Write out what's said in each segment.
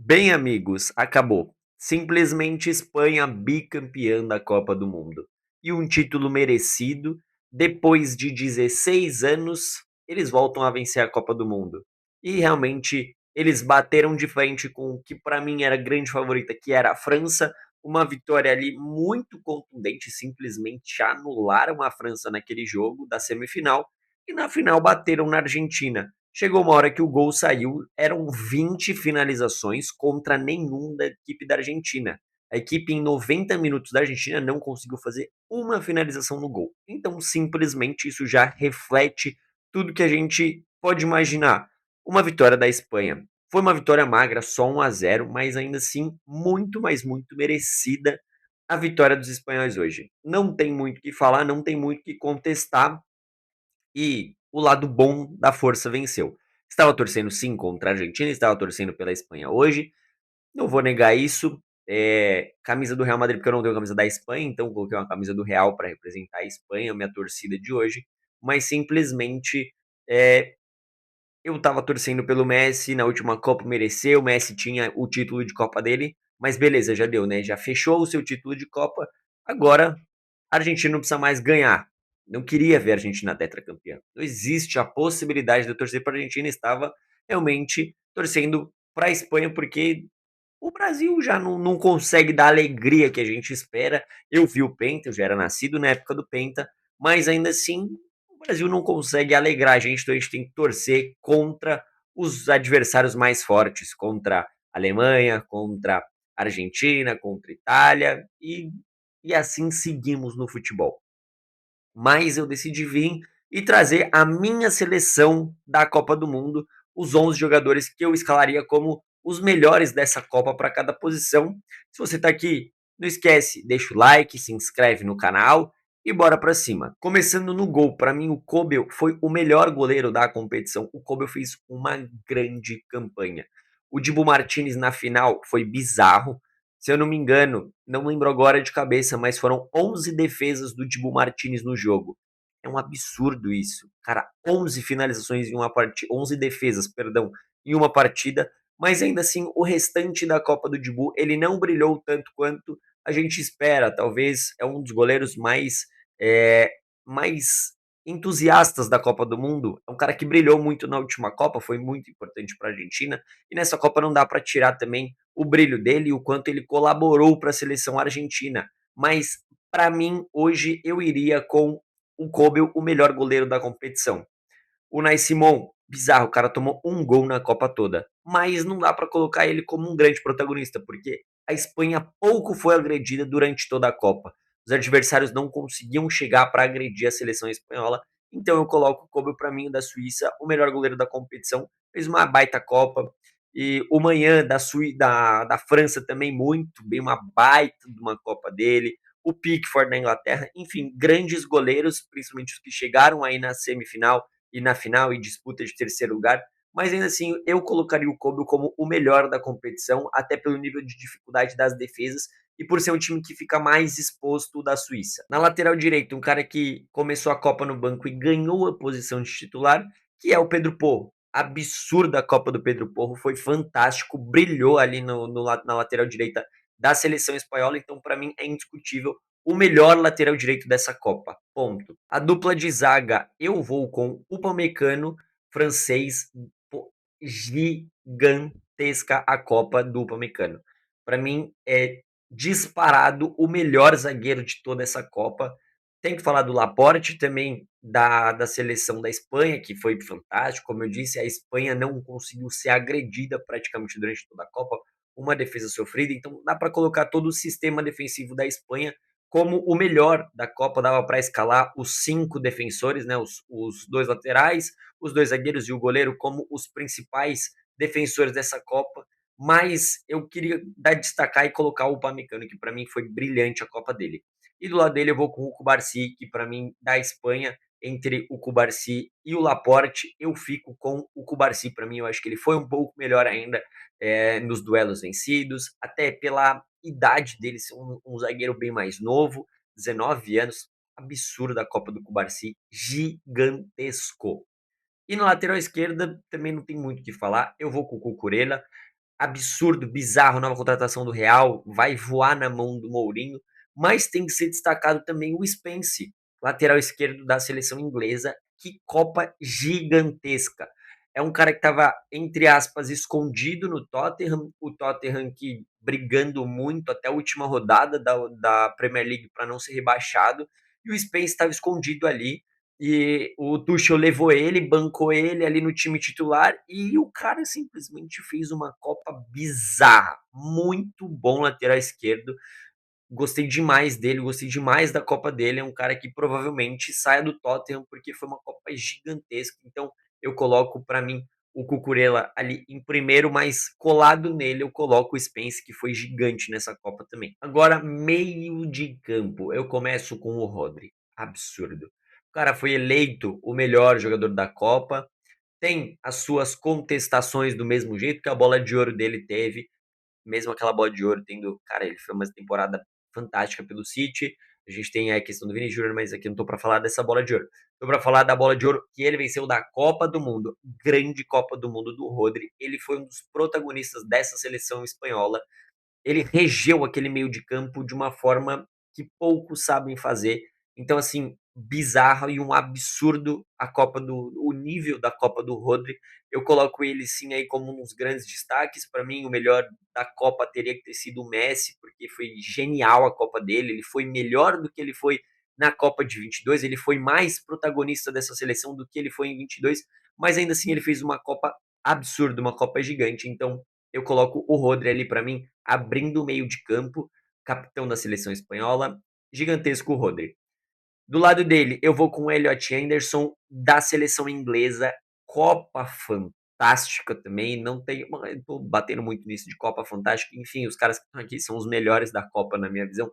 Bem, amigos, acabou. Simplesmente Espanha bicampeã da Copa do Mundo. E um título merecido. Depois de 16 anos, eles voltam a vencer a Copa do Mundo. E realmente eles bateram de frente com o que para mim era a grande favorita, que era a França. Uma vitória ali muito contundente, simplesmente anularam a França naquele jogo da semifinal. E na final bateram na Argentina. Chegou uma hora que o gol saiu, eram 20 finalizações contra nenhum da equipe da Argentina. A equipe em 90 minutos da Argentina não conseguiu fazer uma finalização no gol. Então, simplesmente isso já reflete tudo que a gente pode imaginar. Uma vitória da Espanha. Foi uma vitória magra, só 1-0, mas ainda assim muito, mas muito merecida a vitória dos espanhóis hoje. Não tem muito o que falar, não tem muito o que contestar e o lado bom da força venceu. Estava torcendo sim contra a Argentina, estava torcendo pela Espanha hoje. Não vou negar isso. Camisa do Real Madrid, porque eu não tenho camisa da Espanha, então coloquei uma camisa do Real para representar a Espanha, minha torcida de hoje. Mas simplesmente é, eu estava torcendo pelo Messi na última Copa, mereceu. O Messi tinha o título de Copa dele, mas beleza, já deu, né? Já fechou o seu título de Copa. Agora a Argentina não precisa mais ganhar. Não queria ver a Argentina tetracampeã. Não existe a possibilidade de eu torcer para a Argentina. Estava realmente torcendo para a Espanha, porque o Brasil já não consegue dar a alegria que a gente espera. Eu vi o Penta, eu já era nascido na época do Penta, mas ainda assim o Brasil não consegue alegrar a gente, então a gente tem que torcer contra os adversários mais fortes, contra a Alemanha, contra a Argentina, contra a Itália, e assim seguimos no futebol. Mas eu decidi vir e trazer a minha seleção da Copa do Mundo, os 11 jogadores que eu escalaria como os melhores dessa Copa para cada posição. Se você está aqui, não esquece, deixa o like, se inscreve no canal e bora para cima. Começando no gol, para mim o Kobel foi o melhor goleiro da competição. O Kobel fez uma grande campanha. O Dibu Martinez na final foi bizarro. Se eu não me engano, não lembro agora de cabeça, mas foram 11 defesas do Dibu Martinez no jogo. É um absurdo isso. Cara, 11 finalizações em uma partida, 11 defesas, perdão, em uma partida, mas ainda assim o restante da Copa do Dibu, ele não brilhou tanto quanto a gente espera. Talvez é um dos goleiros é, mais entusiastas da Copa do Mundo. É um cara que brilhou muito na última Copa, foi muito importante para a Argentina, e nessa Copa não dá para tirar também o brilho dele e o quanto ele colaborou para a seleção argentina. Mas, para mim, hoje eu iria com o Kobe, o melhor goleiro da competição. O Nai Simon, bizarro, o cara tomou um gol na Copa toda. Mas não dá para colocar ele como um grande protagonista, porque a Espanha pouco foi agredida durante toda a Copa. Os adversários não conseguiam chegar para agredir a seleção espanhola. Então eu coloco o Kobe para mim da Suíça, o melhor goleiro da competição. Fez uma baita Copa. E o Manhã da França também muito bem, uma baita de uma Copa dele. O Pickford da Inglaterra, enfim, grandes goleiros, principalmente os que chegaram aí na semifinal e na final e disputa de terceiro lugar, mas ainda assim eu colocaria o Kobe como o melhor da competição, até pelo nível de dificuldade das defesas e por ser um time que fica mais exposto da Suíça. Na lateral direita, um cara que começou a Copa no banco e ganhou a posição de titular, que é o Pedro Porro. Absurda a Copa do Pedro Porro, foi fantástico, brilhou ali na lateral direita da seleção espanhola, então para mim é indiscutível o melhor lateral direito dessa Copa. Ponto. A dupla de zaga, eu vou com o Upamecano, francês, gigantesca a Copa do Upamecano. Para mim é disparado o melhor zagueiro de toda essa Copa. Tem que falar do Laporte também, da seleção da Espanha, que foi fantástico. Como eu disse, a Espanha não conseguiu ser agredida praticamente durante toda a Copa, uma defesa sofrida. Então dá para colocar todo o sistema defensivo da Espanha como o melhor da Copa. Dava para escalar os 5 defensores, né, os dois laterais, os dois zagueiros e o goleiro como os principais defensores dessa Copa. Mas eu queria destacar e colocar o Upamecano, que para mim foi brilhante a Copa dele. E do lado dele eu vou com o Cubarsí, que para mim, da Espanha, entre o Cubarsí e o Laporte, eu fico com o Cubarsí. Para mim, eu acho que ele foi um pouco melhor ainda nos duelos vencidos, até pela idade dele ser um zagueiro bem mais novo, 19 anos, absurdo a Copa do Cubarsí, gigantesco. E na lateral esquerda também não tem muito o que falar, eu vou com o Cucurella, absurdo, bizarro, nova contratação do Real, vai voar na mão do Mourinho, mas tem que ser destacado também o Spence, lateral esquerdo da seleção inglesa. Que Copa gigantesca! É um cara que estava, entre aspas, escondido no Tottenham, o Tottenham que brigando muito até a última rodada da Premier League para não ser rebaixado, e o Spence estava escondido ali, e o Tuchel levou ele, bancou ele ali no time titular e o cara simplesmente fez uma Copa bizarra. Muito bom lateral esquerdo. Gostei demais dele, gostei demais da Copa dele. É um cara que provavelmente saia do Tottenham porque foi uma Copa gigantesca. Então eu coloco para mim o Cucurella ali em primeiro, mas colado nele eu coloco o Spence, que foi gigante nessa Copa também. Agora, meio de campo, eu começo com o Rodri. Absurdo. O cara foi eleito o melhor jogador da Copa. Tem as suas contestações do mesmo jeito que a bola de ouro dele teve, mesmo aquela bola de ouro tendo, cara, ele foi uma temporada fantástica pelo City. A gente tem a questão do Vini Júnior, mas aqui eu não tô para falar dessa bola de ouro. Tô para falar da bola de ouro que ele venceu da Copa do Mundo, grande Copa do Mundo do Rodri. Ele foi um dos protagonistas dessa seleção espanhola. Ele regeu aquele meio de campo de uma forma que poucos sabem fazer. Então, assim, bizarro e um absurdo a Copa do o nível da Copa do Rodri. Eu coloco ele sim aí como um dos grandes destaques. Para mim, o melhor da Copa teria que ter sido o Messi, porque foi genial a Copa dele. Ele foi melhor do que ele foi na Copa de 22. Ele foi mais protagonista dessa seleção do que ele foi em 22, mas ainda assim ele fez uma Copa absurda, uma Copa gigante. Então, eu coloco o Rodri ali para mim, abrindo o meio de campo, capitão da seleção espanhola, gigantesco o Rodri. Do lado dele, eu vou com o Elliot Anderson, da seleção inglesa, Copa fantástica também, não tem, tô batendo muito nisso de Copa fantástica, enfim, os caras que estão aqui são os melhores da Copa na minha visão,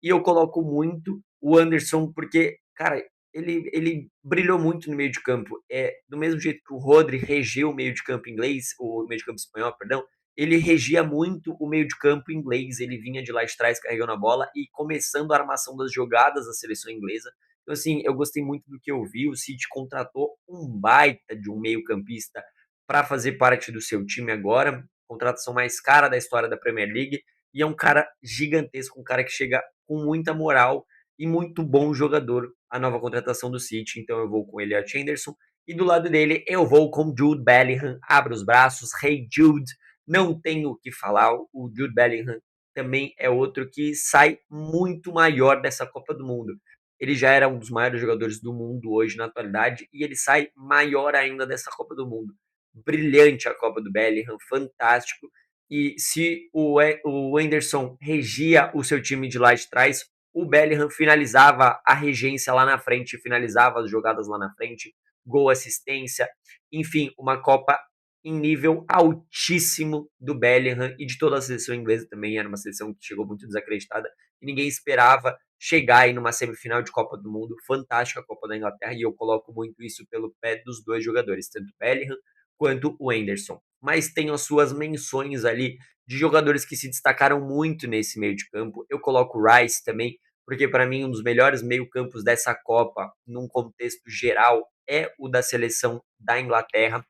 e eu coloco muito o Anderson, porque, cara, ele brilhou muito no meio de campo. É, do mesmo jeito que o Rodri regeu o meio de campo inglês, o meio de campo espanhol, perdão, ele regia muito o meio de campo inglês. Ele vinha de lá de trás carregando a bola e começando a armação das jogadas da seleção inglesa. Então, assim, eu gostei muito do que eu vi. O City contratou um baita de um meio-campista para fazer parte do seu time agora. Contratação mais cara da história da Premier League. E é um cara gigantesco, um cara que chega com muita moral e muito bom jogador, a nova contratação do City. Então eu vou com ele, a Henderson. E do lado dele eu vou com Jude Bellingham. Abra os braços, Hey Jude. Não tenho o que falar. O Jude Bellingham também é outro que sai muito maior dessa Copa do Mundo. Ele já era um dos maiores jogadores do mundo hoje na atualidade e ele sai maior ainda dessa Copa do Mundo. Brilhante a Copa do Bellingham, fantástico. E se o Anderson regia o seu time de lá de trás, o Bellingham finalizava a regência lá na frente, finalizava as jogadas lá na frente, gol, assistência, enfim, uma Copa em nível altíssimo do Bellingham e de toda a seleção inglesa também. Era uma seleção que chegou muito desacreditada e ninguém esperava chegar aí numa semifinal de Copa do Mundo. Fantástica a Copa da Inglaterra e eu coloco muito isso pelo pé dos dois jogadores, tanto o Bellingham quanto o Anderson. Mas tem as suas menções ali de jogadores que se destacaram muito nesse meio de campo. Eu coloco o Rice também, porque para mim um dos melhores meio-campos dessa Copa, num contexto geral, é o da seleção da Inglaterra.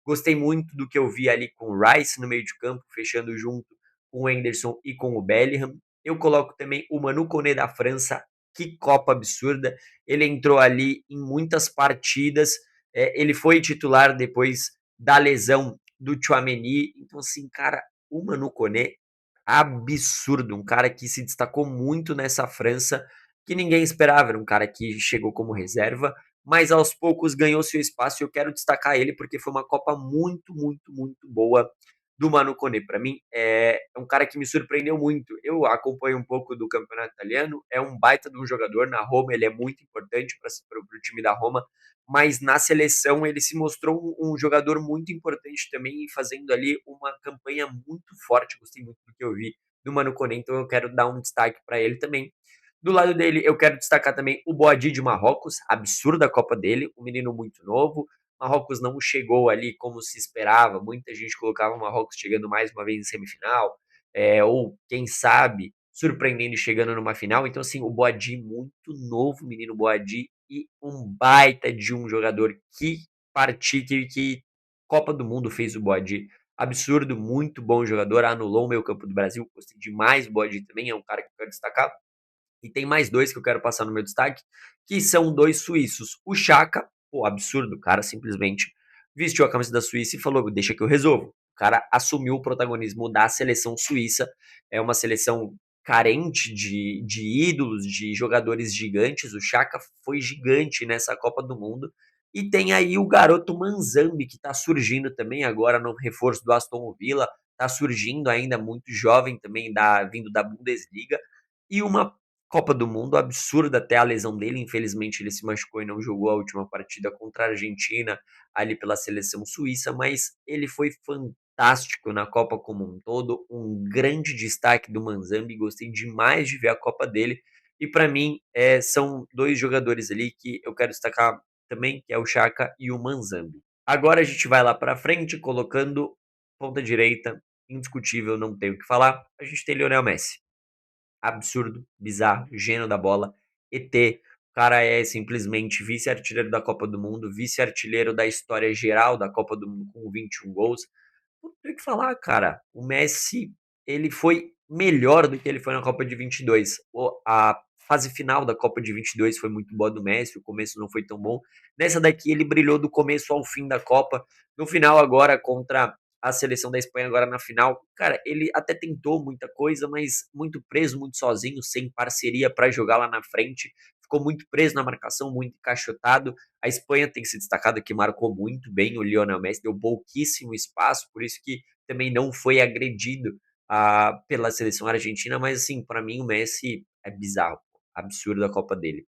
Gostei muito do que eu vi ali com o Rice no meio de campo, fechando junto com o Henderson e com o Bellingham. Eu coloco também o Manu Koné da França. Que Copa absurda. Ele entrou ali em muitas partidas. Ele foi titular depois da lesão do Tchouaméni. Então, assim, cara, o Manu Koné, absurdo. Um cara que se destacou muito nessa França, que ninguém esperava. Era um cara que chegou como reserva, mas aos poucos ganhou seu espaço e eu quero destacar ele porque foi uma Copa muito, muito, muito boa do Manu Koné. Para mim, é um cara que me surpreendeu muito. Eu acompanho um pouco do campeonato italiano, é um baita de um jogador. Na Roma ele é muito importante para o time da Roma, mas na seleção ele se mostrou um jogador muito importante também, fazendo ali uma campanha muito forte. Gostei muito do que eu vi do Manu Koné, então eu quero dar um destaque para ele também. Do lado dele, eu quero destacar também o Boadi de Marrocos, absurda a Copa dele, um menino muito novo. Marrocos não chegou ali como se esperava, muita gente colocava o Marrocos chegando mais uma vez em semifinal, ou quem sabe surpreendendo e chegando numa final. Então, assim, o Boadi muito novo, menino Boadi, e um baita de um jogador que Copa do Mundo fez o Boadi absurdo, muito bom jogador, anulou o meio-campo do Brasil, gostei demais, Bode também é um cara que eu quero destacar. E tem mais dois que eu quero passar no meu destaque, que são dois suíços. O Chaka, pô, absurdo, o cara simplesmente vestiu a camisa da Suíça e falou: deixa que eu resolvo. O cara assumiu o protagonismo da seleção suíça. É uma seleção carente de ídolos, de jogadores gigantes. O Chaka foi gigante nessa Copa do Mundo. E tem aí o garoto Manzambi, que está surgindo também agora no reforço do Aston Villa. Está surgindo ainda muito jovem também, vindo da Bundesliga. E uma Copa do Mundo absurda até a lesão dele, infelizmente ele se machucou e não jogou a última partida contra a Argentina, ali pela seleção suíça, mas ele foi fantástico na Copa como um todo, um grande destaque do Manzambi, gostei demais de ver a Copa dele, e para mim são dois jogadores ali que eu quero destacar também, que é o Chaka e o Manzambi. Agora a gente vai lá para frente, colocando ponta direita, indiscutível, não tenho o que falar, a gente tem Lionel Messi absurdo, bizarro, gênio da bola, ET. O cara é simplesmente vice-artilheiro da Copa do Mundo, vice-artilheiro da história geral da Copa do Mundo com 21 gols. Não tem o que falar, cara. O Messi, ele foi melhor do que ele foi na Copa de 22. A fase final da Copa de 22 foi muito boa do Messi, o começo não foi tão bom. Nessa daqui ele brilhou do começo ao fim da Copa. No final agora contra a seleção da Espanha agora na final, cara, ele até tentou muita coisa, mas muito preso, muito sozinho, sem parceria para jogar lá na frente. Ficou muito preso na marcação, muito encaixotado. A Espanha tem se destacado que marcou muito bem o Lionel Messi, deu pouquíssimo espaço, por isso que também não foi agredido pela seleção argentina, mas assim, para mim o Messi é bizarro, absurdo a Copa dele.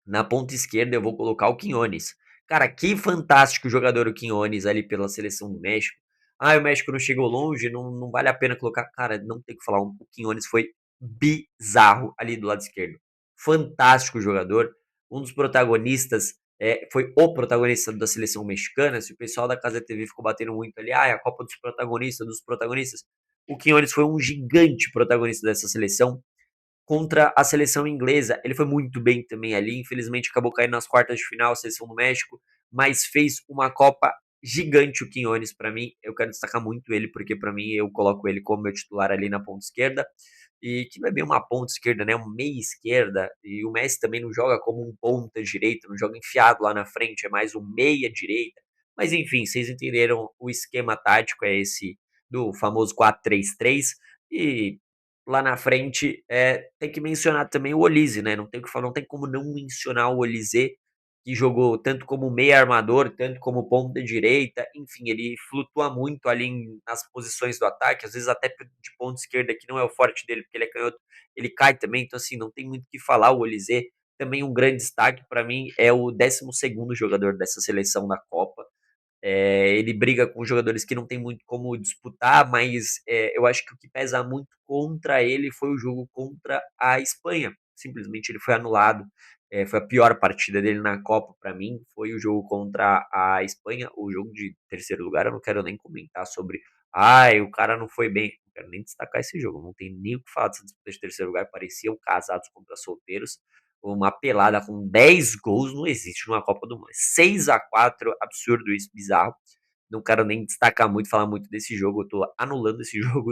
Na ponta esquerda eu vou colocar o Quinones. Cara, que fantástico jogador o Quinones ali pela seleção do México. Ah, o México não chegou longe, não vale a pena colocar. Cara, não tem o que falar. O Quinones foi bizarro ali do lado esquerdo. Fantástico jogador. Um dos protagonistas, foi o protagonista da seleção mexicana. Se o pessoal da Casa TV ficou batendo muito ali, é a Copa dos protagonistas, dos protagonistas. O Quinones foi um gigante protagonista dessa seleção contra a seleção inglesa. Ele foi muito bem também ali, infelizmente acabou caindo nas quartas de final, a seleção do México, mas fez uma Copa gigante o Quinones para mim. Eu quero destacar muito ele, porque para mim eu coloco ele como meu titular ali na ponta esquerda. E que não é bem uma ponta esquerda, né? Um meia esquerda. E o Messi também não joga como um ponta direita, não joga enfiado lá na frente, é mais um meia direita. Mas enfim, vocês entenderam o esquema tático, é esse do famoso 4-3-3. E lá na frente, tem que mencionar também o Olise, né, não tem o que falar, não tem como não mencionar o Olise, que jogou tanto como meia armador, tanto como ponta direita, enfim, ele flutua muito ali nas posições do ataque, às vezes até de ponta esquerda, que não é o forte dele, porque ele é canhoto, ele cai também, então assim, não tem muito o que falar, o Olise também um grande destaque para mim, é o 12º jogador dessa seleção da Copa, ele briga com jogadores que não tem muito como disputar, mas eu acho que o que pesa muito contra ele foi o jogo contra a Espanha. Simplesmente ele foi anulado. Foi a pior partida dele na Copa para mim. Foi o jogo contra a Espanha, o jogo de terceiro lugar. Eu não quero nem comentar sobre. Ai, o cara não foi bem. Não quero nem destacar esse jogo. Não tem nem o que falar dessa disputa de terceiro lugar. Pareciam casados contra solteiros. Uma pelada com 10 gols não existe numa Copa do Mundo. 6-4, absurdo isso, bizarro. Não quero nem destacar muito, falar muito desse jogo. Eu tô anulando esse jogo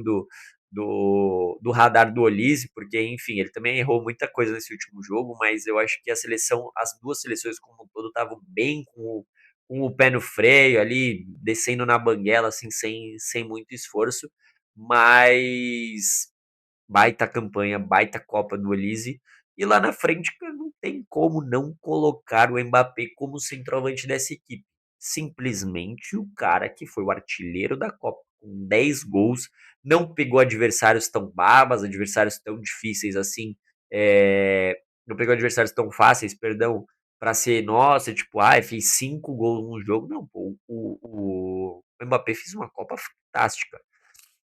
do radar do Olise, porque, enfim, ele também errou muita coisa nesse último jogo, mas eu acho que a seleção, as duas seleções como um todo, estavam bem com o pé no freio ali, descendo na banguela, assim, sem muito esforço. Mas baita campanha, baita Copa do Olise. E lá na frente, cara, não tem como não colocar o Mbappé como centroavante dessa equipe. Simplesmente o cara que foi o artilheiro da Copa, com 10 gols, não pegou adversários tão babas, adversários tão difíceis assim, não pegou adversários tão fáceis, perdão, para ser, nossa, tipo, fez 5 gols no jogo. Não, pô, o Mbappé fez uma Copa fantástica,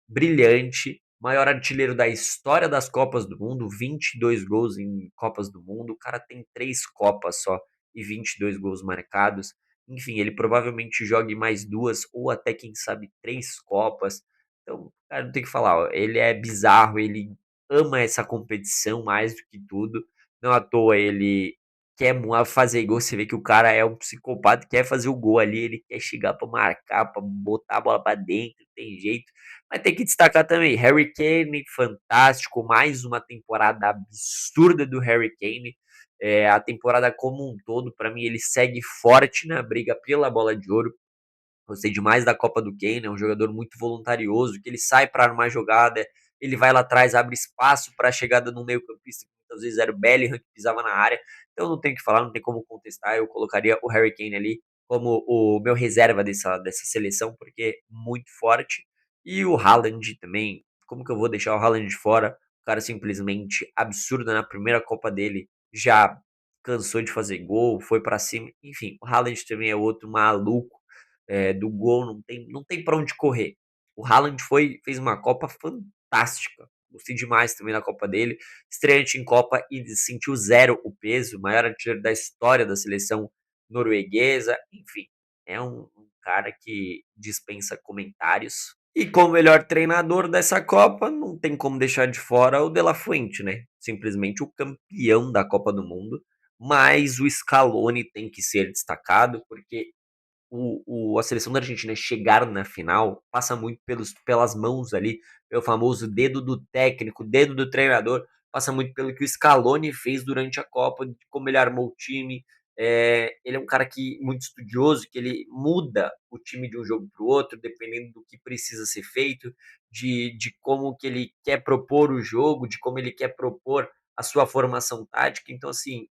brilhante, maior artilheiro da história das Copas do Mundo, 22 gols em Copas do Mundo. O cara tem 3 Copas só e 22 gols marcados. Enfim, ele provavelmente jogue mais duas ou até, quem sabe, 3 Copas. Então, cara, não tem o que falar. Ó, ele é bizarro, ele ama essa competição mais do que tudo. Não à toa ele quer fazer gol, você vê que o cara é um psicopata, quer fazer o gol ali, ele quer chegar pra marcar, pra botar a bola pra dentro, tem jeito. Mas tem que destacar também, Harry Kane, fantástico, mais uma temporada absurda do Harry Kane. A temporada como um todo, pra mim, ele segue forte na briga pela bola de ouro. Gostei demais da Copa do Kane, é um jogador muito voluntarioso, que ele sai para armar jogada, ele vai lá atrás, abre espaço para a chegada no meio-campista, que muitas vezes era o Bellingham que pisava na área. Então não tem o que falar, não tem como contestar. Eu colocaria o Harry Kane ali como o meu reserva dessa seleção, porque é muito forte. E o Haaland também, como que eu vou deixar o Haaland de fora? O cara simplesmente absurdo na primeira Copa dele, já cansou de fazer gol, foi para cima. Enfim, o Haaland também é outro maluco do gol, não tem para onde correr. O Haaland fez uma Copa fantástica. Gostei demais também da Copa dele. Estreante em Copa e sentiu zero o peso, maior artilheiro da história da seleção norueguesa. Enfim, é um cara que dispensa comentários. E como melhor treinador dessa Copa, não tem como deixar de fora o De La Fuente, né? Simplesmente o campeão da Copa do Mundo. Mas o Scaloni tem que ser destacado, porque a seleção da Argentina chegar na final passa muito pelas mãos ali, pelo famoso dedo do técnico, dedo do treinador, passa muito pelo que o Scaloni fez durante a Copa, de como ele armou o time. Ele é um cara que muito estudioso, que ele muda o time de um jogo para o outro, dependendo do que precisa ser feito, de como que ele quer propor o jogo, de como ele quer propor a sua formação tática. Então, assim,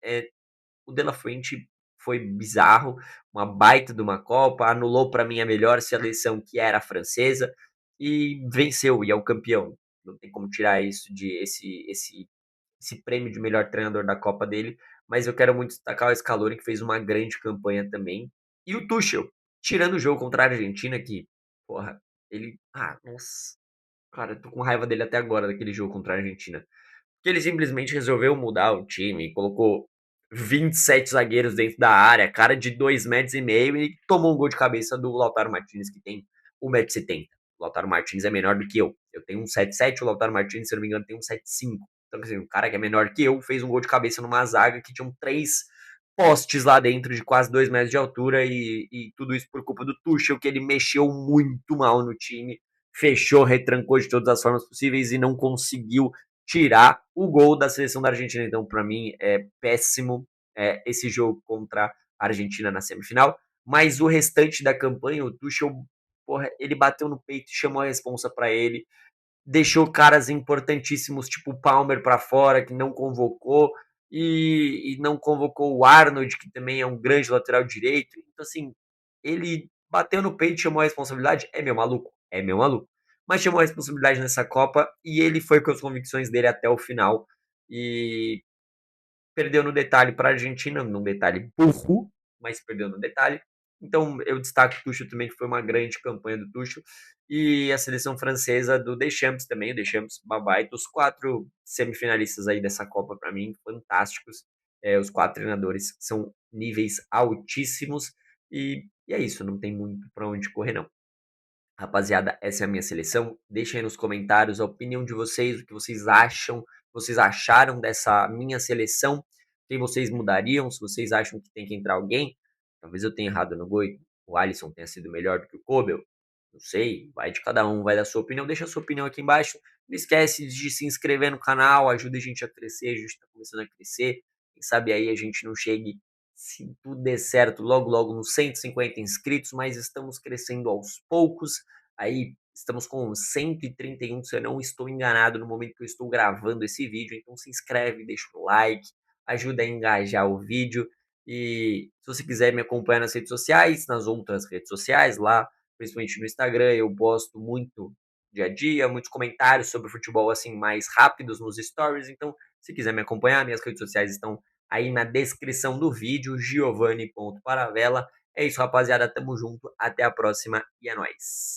o De La Fuente foi bizarro, uma baita de uma Copa, anulou para mim a melhor seleção que era a francesa e venceu e é o campeão. Não tem como tirar isso de esse prêmio de melhor treinador da Copa dele, mas eu quero muito destacar o Scaloni que fez uma grande campanha também e o Tuchel, tirando o jogo contra a Argentina que, porra, nossa, cara, eu tô com raiva dele até agora daquele jogo contra a Argentina que ele simplesmente resolveu mudar o time, colocou 27 zagueiros dentro da área, cara de 2,5 metros e tomou um gol de cabeça do Lautaro Martinez, que tem 1,70 m. O Lautaro Martinez é menor do que eu. Eu tenho 1,77 m, o Lautaro Martinez, se eu não me engano, tem 1,75 m. Então, assim, um cara que é menor que eu fez um gol de cabeça numa zaga que tinham 3 postes lá dentro de quase 2 metros de altura e tudo isso por culpa do Tuchel, que ele mexeu muito mal no time, fechou, retrancou de todas as formas possíveis e não conseguiu tirar o gol da seleção da Argentina. Então, para mim, é péssimo esse jogo contra a Argentina na semifinal. Mas o restante da campanha, o Tuchel, porra, ele bateu no peito e chamou a responsa para ele. Deixou caras importantíssimos, tipo o Palmer, para fora, que não convocou. E não convocou o Arnold, que também é um grande lateral direito. Então, assim, ele bateu no peito, chamou a responsabilidade. É meu maluco? É meu maluco, mas chamou a responsabilidade nessa Copa e ele foi com as convicções dele até o final e perdeu no detalhe para a Argentina, num detalhe burro, mas perdeu no detalhe. Então eu destaco o Tuchel também, que foi uma grande campanha do Tuchel, e a seleção francesa do Deschamps também, o Deschamps babaita, os 4 semifinalistas aí dessa Copa para mim, fantásticos, os 4 treinadores são níveis altíssimos, e é isso, não tem muito para onde correr não. Rapaziada, essa é a minha seleção. Deixem aí nos comentários a opinião de vocês, o que vocês acham, vocês acharam dessa minha seleção, quem vocês mudariam, se vocês acham que tem que entrar alguém. Talvez eu tenha errado no gol, o Alisson tenha sido melhor do que o Kobel. Não sei, vai de cada um, vai dar sua opinião. Deixa a sua opinião aqui embaixo. Não esquece de se inscrever no canal, ajuda a gente a crescer, a gente está começando a crescer. Quem sabe aí a gente não chegue, se tudo der certo, logo logo nos 150 inscritos, mas estamos crescendo aos poucos. Aí estamos com 131, se eu não estou enganado no momento que eu estou gravando esse vídeo. Então se inscreve, deixa o like, ajuda a engajar o vídeo. E se você quiser me acompanhar nas redes sociais, nas outras redes sociais, lá, principalmente no Instagram, eu posto muito dia a dia, muitos comentários sobre futebol assim mais rápidos nos stories. Então, se quiser me acompanhar, minhas redes sociais estão aí na descrição do vídeo, giovanni.paravela. É isso, rapaziada, tamo junto, até a próxima e é nóis.